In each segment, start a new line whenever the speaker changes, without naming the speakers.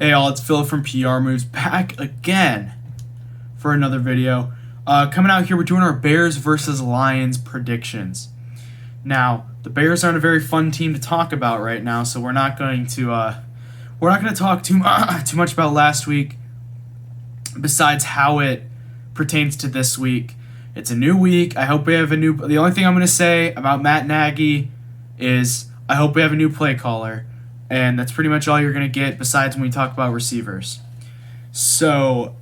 Hey all, it's Philip from PR Moves back again for another video. Coming out here, we're doing our Bears versus Lions predictions. Now, the Bears aren't a very fun team to talk about right now, so we're not going to talk too much about last week. Besides how it pertains to this week, it's a new week. I hope we have a new. The only thing I'm going to say about Matt Nagy is I hope we have a new play caller. And that's pretty much all you're going to get besides when we talk about receivers. So,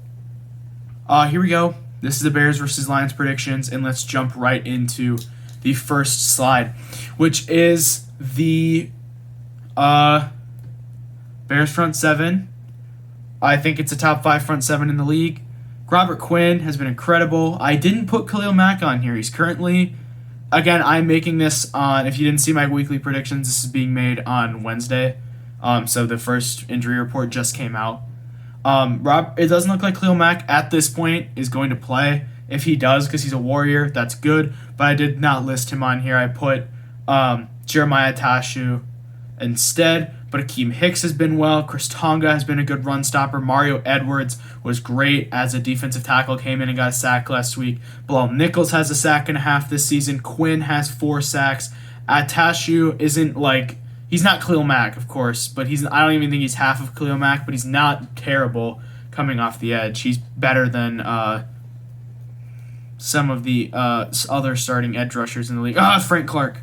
here we go. This is the Bears versus Lions predictions, and let's jump right into the first slide, which is the Bears front seven. I think it's a top 5 front seven in the league. Robert Quinn has been incredible. I didn't put Khalil Mack on here. He's currently... Again, I'm making this on, if you didn't see my weekly predictions, this is being made on Wednesday. So the first injury report just came out. It doesn't look like Khalil Mack at this point is going to play. If he does, because he's a Warrior, that's good. But I did not list him on here. I put Jeremiah Tashu instead. But Akeem Hicks has been well. Chris Tonga has been a good run stopper. Mario Edwards was great as a defensive tackle. Came in and got a sack last week. Bilal Nichols has a sack and a half this season. Quinn has 4 sacks. Atashu isn't like... He's not Khalil Mack, of course, but I don't even think he's half of Khalil Mack, but he's not terrible coming off the edge. He's better than some of the other starting edge rushers in the league. Frank Clark.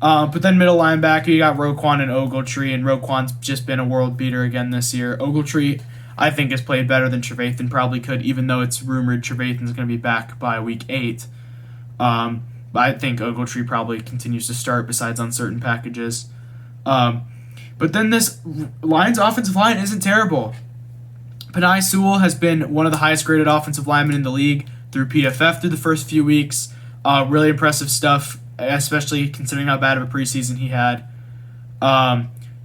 But then middle linebacker, you got Roquan and Ogletree, and Roquan's just been a world beater again this year. Ogletree, I think, has played better than Trevathan probably could, even though it's rumored Trevathan's going to be back by week 8. But I think Ogletree probably continues to start besides on certain packages. But then this Lions offensive line isn't terrible. Penei Sewell has been one of the highest graded offensive linemen in the league through PFF through the first few weeks. Really impressive stuff, especially considering how bad of a preseason he had.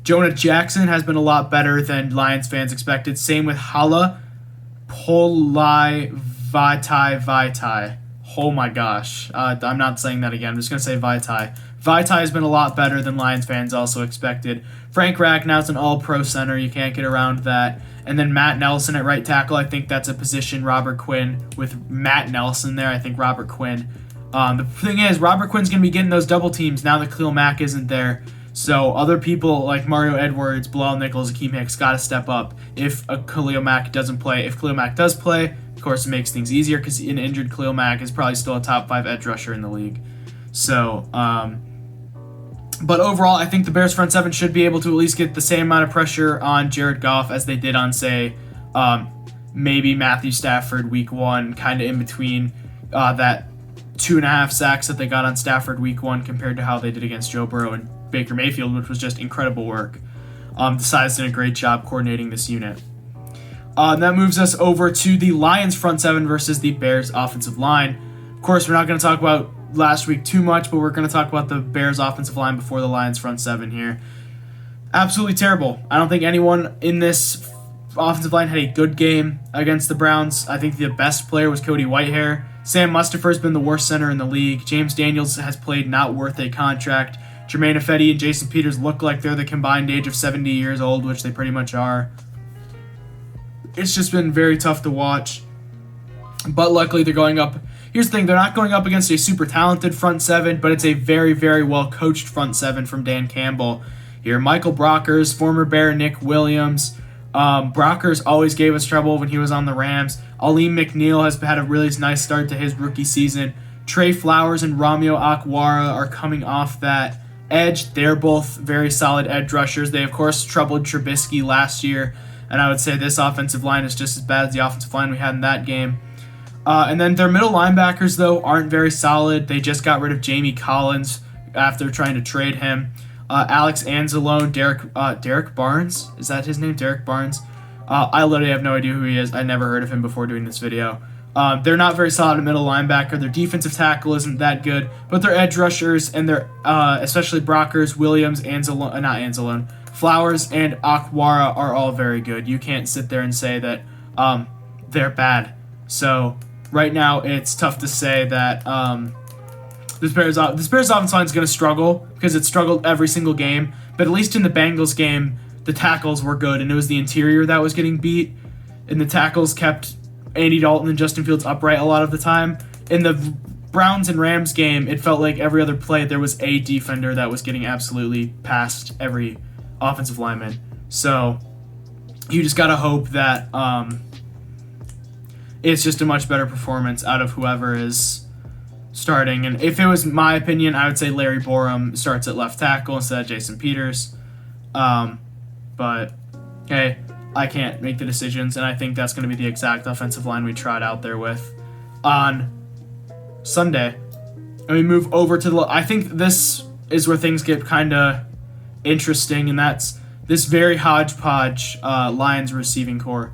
Jonah Jackson has been a lot better than Lions fans expected. Same with Hala Polai Vaitai. Oh my gosh. I'm not saying that again. I'm just going to say Vaitai. Vaitai has been a lot better than Lions fans also expected. Frank Ragnow's an all-pro center. You can't get around that. And then Matt Nelson at right tackle. I think that's a position Robert Quinn with Matt Nelson there. I think Robert Quinn. The thing is, Robert Quinn's going to be getting those double teams now that Khalil Mack isn't there. So other people like Mario Edwards, Bilal Nichols, Akeem Hicks got to step up if Khalil Mack doesn't play. If Khalil Mack does play, of course, it makes things easier because an injured Khalil Mack is probably still a top 5 edge rusher in the league. So, but overall, I think the Bears front seven should be able to at least get the same amount of pressure on Jared Goff as they did on, say, maybe Matthew Stafford week 1, kind of in between that 2.5 sacks that they got on Stafford week 1 compared to how they did against Joe Burrow and Baker Mayfield, which was just incredible work. The sides did a great job coordinating this unit. That moves us over to the Lions front seven versus the Bears offensive line. Of course, we're not going to talk about last week too much, but we're going to talk about the Bears offensive line before the Lions front seven here. Absolutely terrible. I don't think anyone in this offensive line had a good game against the Browns. I think the best player was Cody Whitehair. Sam Mustipher's been the worst center in the league. James Daniels has played not worth a contract. Jermaine Ifedi and Jason Peters look like they're the combined age of 70 years old, which they pretty much are. It's just been very tough to watch. But luckily they're going up. Here's the thing, they're not going up against a super talented front seven, but it's a very, very well-coached front seven from Dan Campbell. Here, Michael Brockers, former Bear Nick Williams. Brockers always gave us trouble when he was on the Rams. Aleem McNeil has had a really nice start to his rookie season. Trey Flowers and Romeo Akwara are coming off that edge. They're both very solid edge rushers. They, of course, troubled Trubisky last year, and I would say this offensive line is just as bad as the offensive line we had in that game. And then their middle linebackers, though, aren't very solid. They just got rid of Jamie Collins after trying to trade him. Alex Anzalone, Derek Barnes, is that his name? Derek Barnes? I literally have no idea who he is. I never heard of him before doing this video. They're not very solid at middle linebacker. Their defensive tackle isn't that good, but their edge rushers and their, especially Brockers, Williams, Flowers, and Akwara are all very good. You can't sit there and say that they're bad. So right now it's tough to say that this Bears offensive line is going to struggle because it struggled every single game. But at least in the Bengals game, the tackles were good, and it was the interior that was getting beat, and the tackles kept Andy Dalton and Justin Fields upright a lot of the time. In the Browns and Rams game, it felt like every other play there was a defender that was getting absolutely past every offensive lineman. So you just got to hope that it's just a much better performance out of whoever is starting. And if it was my opinion, I would say Larry Borum starts at left tackle instead of Jason Peters. But, hey, I can't make the decisions, and I think that's going to be the exact offensive line we trot out there with on Sunday. And we move over to I think this is where things get kind of interesting, and that's this very hodgepodge Lions receiving core.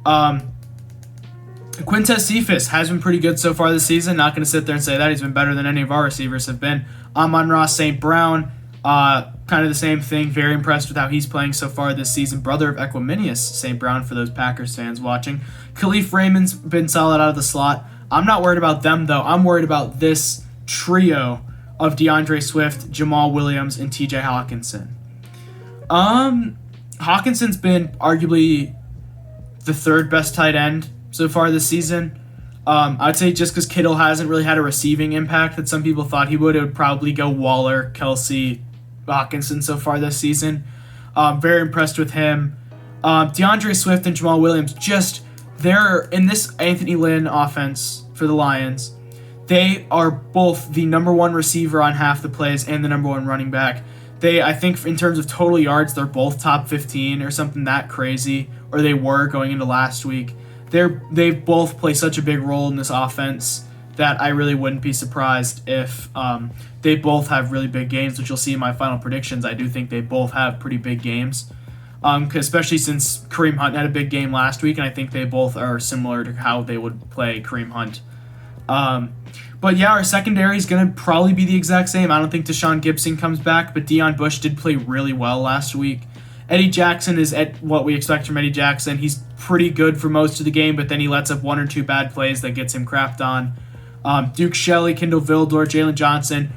Quintez Cephas has been pretty good so far this season. Not going to sit there and say that. He's been better than any of our receivers have been. Amon-Ra St. Brown, kind of the same thing. Very impressed with how he's playing so far this season. Brother of Equiminius St. Brown for those Packers fans watching. Khalif Raymond's been solid out of the slot. I'm not worried about them, though. I'm worried about this trio of DeAndre Swift, Jamal Williams, and TJ Hawkinson. Hawkinson's been arguably the third best tight end so far this season. I'd say just because Kittle hasn't really had a receiving impact that some people thought he would, it would probably go Waller, Kelsey, Hawkinson so far this season. Very impressed with him. DeAndre Swift and Jamal Williams, they're in this Anthony Lynn offense for the Lions. They are both the number one receiver on half the plays and the number one running back. I think in terms of total yards, they're both top 15 or something that crazy, or they were going into last week. They both play such a big role in this offense that I really wouldn't be surprised if they both have really big games, which you'll see in my final predictions. I do think they both have pretty big games, especially since Kareem Hunt had a big game last week, and I think they both are similar to how they would play Kareem Hunt. But yeah, our secondary is going to probably be the exact same. I don't think Deshaun Gibson comes back, but Deion Bush did play really well last week. Eddie Jackson is at what we expect from Eddie Jackson. He's pretty good for most of the game, but then he lets up one or two bad plays that gets him crapped on. Duke Shelley, Kindle Vildor, Jalen Johnson,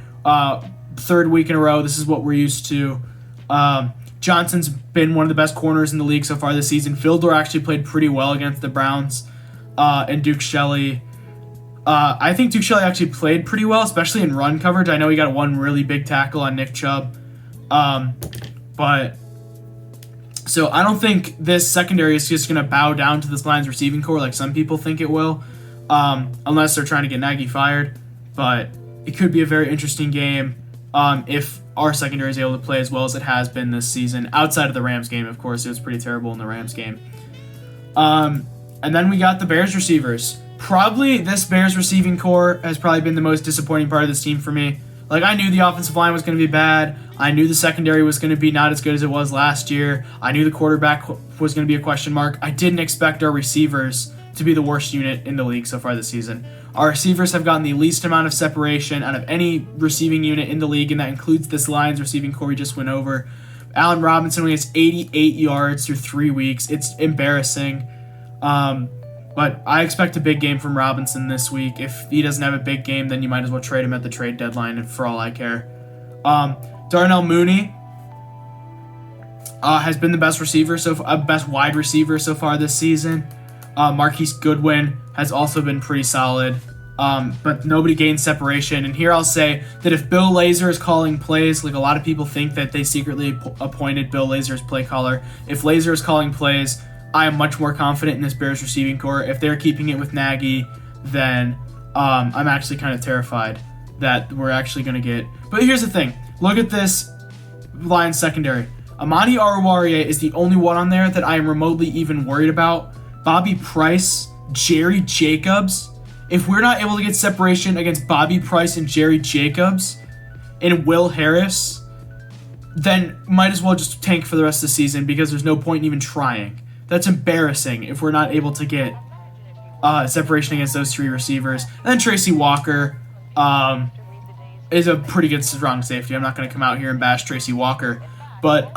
third week in a row. This is what we're used to. Johnson's been one of the best corners in the league so far this season. Vildor actually played pretty well against the Browns. And Duke Shelley, I think Duke Shelley actually played pretty well, especially in run coverage. I know he got one really big tackle on Nick Chubb. So I don't think this secondary is just going to bow down to this Lions receiving core like some people think it will, unless they're trying to get Nagy fired. But it could be a very interesting game if our secondary is able to play as well as it has been this season. Outside of the Rams game, of course. It was pretty terrible in the Rams game. And then we got the Bears receivers. Probably this Bears receiving core has probably been the most disappointing part of this team for me. Like, I knew the offensive line was going to be bad. I knew the secondary was going to be not as good as it was last year. I knew the quarterback was going to be a question mark. I didn't expect our receivers to be the worst unit in the league so far this season. Our receivers have gotten the least amount of separation out of any receiving unit in the league, and that includes this Lions receiving core we just went over. Allen Robinson only has 88 yards through 3 weeks. It's embarrassing. But I expect a big game from Robinson this week. If he doesn't have a big game, then you might as well trade him at the trade deadline, and for all I care. Darnell Mooney has been the best wide receiver so far this season. Marquise Goodwin has also been pretty solid, but nobody gains separation. And here I'll say that if Bill Lazor is calling plays, like a lot of people think that they secretly appointed Bill Lazor as play caller, if Lazor is calling plays, I am much more confident in this Bears receiving core. If they're keeping it with Nagy, then I'm actually kind of terrified that we're actually going to get... But here's the thing. Look at this Lions secondary. Amani Oruwariye is the only one on there that I am remotely even worried about. Bobby Price, Jerry Jacobs. If we're not able to get separation against Bobby Price and Jerry Jacobs and Will Harris, then might as well just tank for the rest of the season because there's no point in even trying. That's embarrassing if we're not able to get separation against those three receivers. And then Tracy Walker is a pretty good strong safety. I'm not going to come out here and bash Tracy Walker. But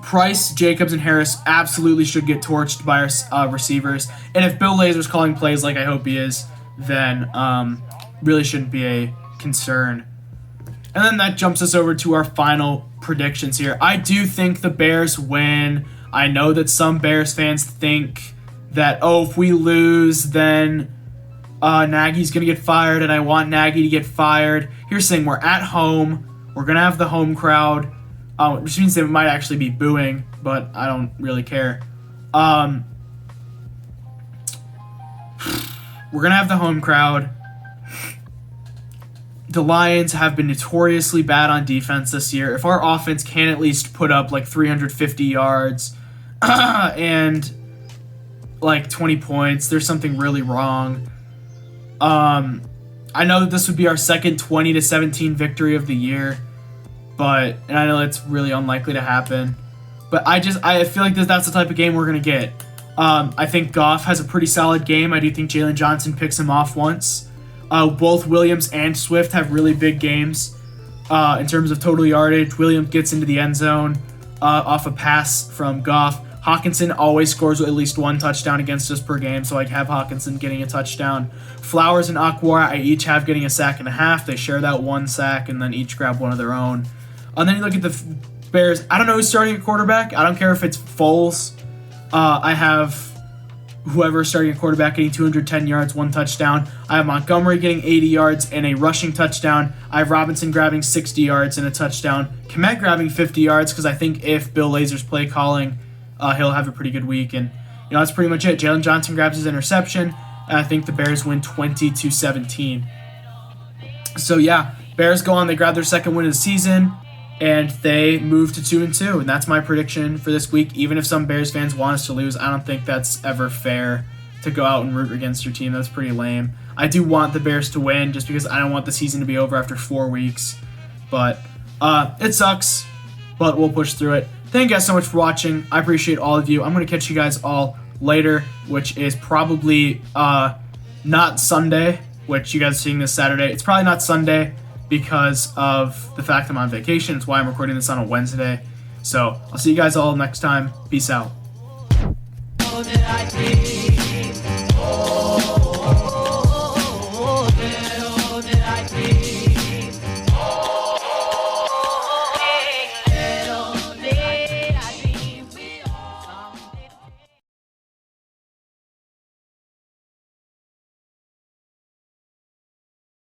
Price, Jacobs, and Harris absolutely should get torched by our receivers. And if Bill Lazor's calling plays like I hope he is, then really shouldn't be a concern. And then that jumps us over to our final predictions here. I do think the Bears win. I know that some Bears fans think that, if we lose, then Nagy's going to get fired, and I want Nagy to get fired. Here's the thing. We're at home. We're going to have the home crowd, which means they might actually be booing, but I don't really care. We're going to have the home crowd. The Lions have been notoriously bad on defense this year. If our offense can at least put up like 350 yards and like 20 points, there's something really wrong. I know that this would be our second 20-17 victory of the year, and I know it's really unlikely to happen. But I feel like that's the type of game we're going to get. I think Goff has a pretty solid game. I do think Jalen Johnson picks him off once. Both Williams and Swift have really big games in terms of total yardage. Williams gets into the end zone off a pass from Goff. Hawkinson always scores at least one touchdown against us per game, so I have Hawkinson getting a touchdown. Flowers and Okwara, I each have getting a sack and a half. They share that one sack and then each grab one of their own. And then you look at the Bears. I don't know who's starting at quarterback. I don't care if it's Foles. I have whoever starting at quarterback getting 210 yards, one touchdown. I have Montgomery getting 80 yards and a rushing touchdown. I have Robinson grabbing 60 yards and a touchdown. Kmet grabbing 50 yards because I think if Bill Lazor's play calling, he'll have a pretty good week. And that's pretty much it. Jalen Johnson grabs his interception, and I think the Bears win 20-17. So yeah, Bears go on. They grab their second win of the season, and they move to 2-2, and that's my prediction for this week. Even if some Bears fans want us to lose, I don't think that's ever fair to go out and root against your team. That's pretty lame. I do want the Bears to win just because I don't want the season to be over after 4 weeks. But it sucks, but we'll push through it. Thank you guys so much for watching. I appreciate all of you. I'm going to catch you guys all later, which is probably not Sunday, which you guys are seeing this Saturday. It's probably not Sunday, because of the fact I'm on vacation. It's why I'm recording this on a Wednesday. So I'll see you guys all next time. Peace out.